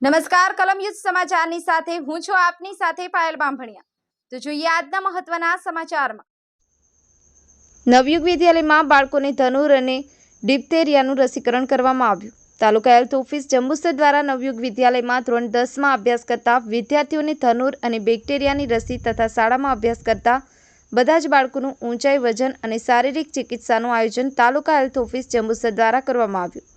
નમસ્કાર, કલમ યુઝ સમાચારની સાથે હું છું આપની સાથે પાયલ બામભણિયા। તો જોઈએ આજના મહત્વના સમાચારમાં। નવયુગ વિદ્યાલયમાં બાળકોને ધનુર અને ડિપ્થેરિયાનું રસીકરણ કરવામાં આવ્યું। તાલુકા હેલ્થ ઓફિસ જંબુસર દ્વારા નવયુગ વિદ્યાલયમાં ધોરણ 10માં અભ્યાસ કરતા વિદ્યાર્થીઓને ધનુર અને બેક્ટેરિયાની રસી તથા શાળામાં અભ્યાસ કરતા બધા જ બાળકોનું ઊંચાઈ, વજન અને શારીરિક ચિકિત્સાનું આયોજન તાલુકા હેલ્થ ઓફિસ જંબુસર દ્વારા કરવામાં આવ્યું।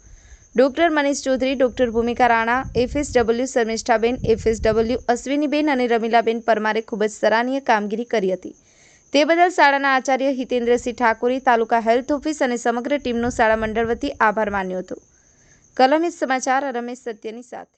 ડોક્ટર મનીષ ચૌધરી, ડોક્ટર ભૂમિકા રાણા, એફએસડબલ્યુ શર્મિષ્ઠાબેન, એફએસડબલ્યુ અશ્વિનીબેન અને રમીલાબેન પરમારે ખૂબ જ સરાહનીય કામગીરી કરી હતી। તે બદલ શાળાના આચાર્ય હિતેન્દ્રસિંહ ઠાકોરે તાલુકા હેલ્થ ઓફિસ અને સમગ્ર ટીમનો શાળા મંડળ વતી આભાર માન્યો હતો। કલમ સમાચાર રમેશ સત્યની સાથે।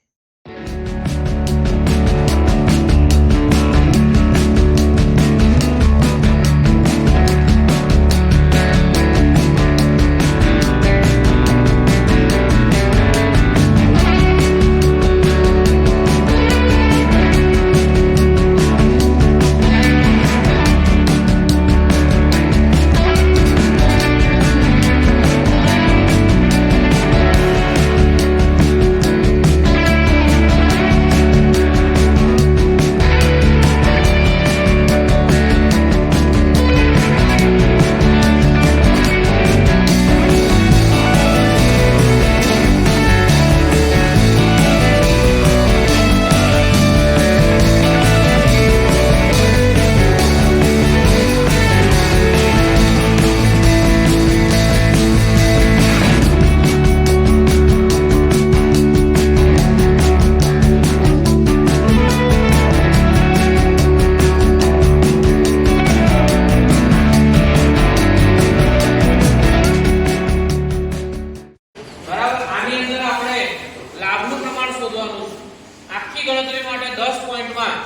આખી ગણતરી માટે 10 પોઈન્ટમાં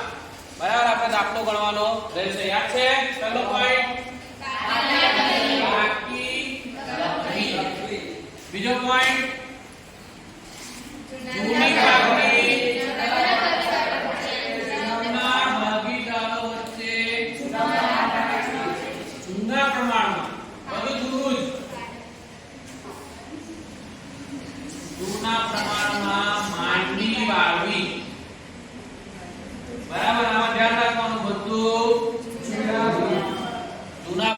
બરાબર આપણે દાખલો ગણવાનો રહેશે। યાદ છે? પહેલો પોઈન્ટ આખી ગણતરી, બીજો પોઈન્ટ જૂની કાગળી જૂના ભાગીદારો વચ્ચે જૂના પ્રમાણમાં બધું જૂનું જ જૂના પ્રમાણમાં માંડવી વાળવી બરાબર। આમાં ધ્યાન રાખવાનું બધું જૂના।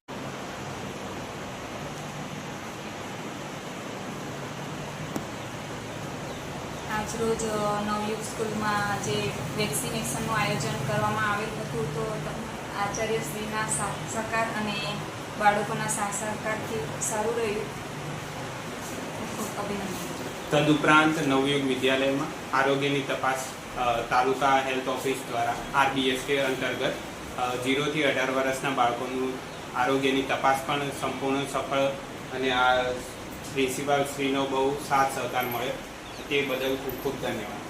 આજરોજ નવયુગ સ્કૂલમાં જે વેક્સિનેશનનું આયોજન કરવામાં આવેલ હતું, તો આચાર્યશ્રીના સહકાર અને બાળકોના સહકારથી સારું રહ્યું। ખૂબ અભિનંદન। તદુપરાંત નવયુગ વિદ્યાલયમાં આરોગ્યની તપાસ તાલુકા હેલ્થ ઓફિસ દ્વારા RBSK અંતર્ગત 0 થી 18 વર્ષના બાળકોનું આરોગ્યની તપાસ પણ સંપૂર્ણ સફળ અને આ પ્રિન્સિપાલ શ્રીનો બહુ સાથ સહકાર મળ્યો, તે બદલ ખૂબ ખૂબ ધન્યવાદ।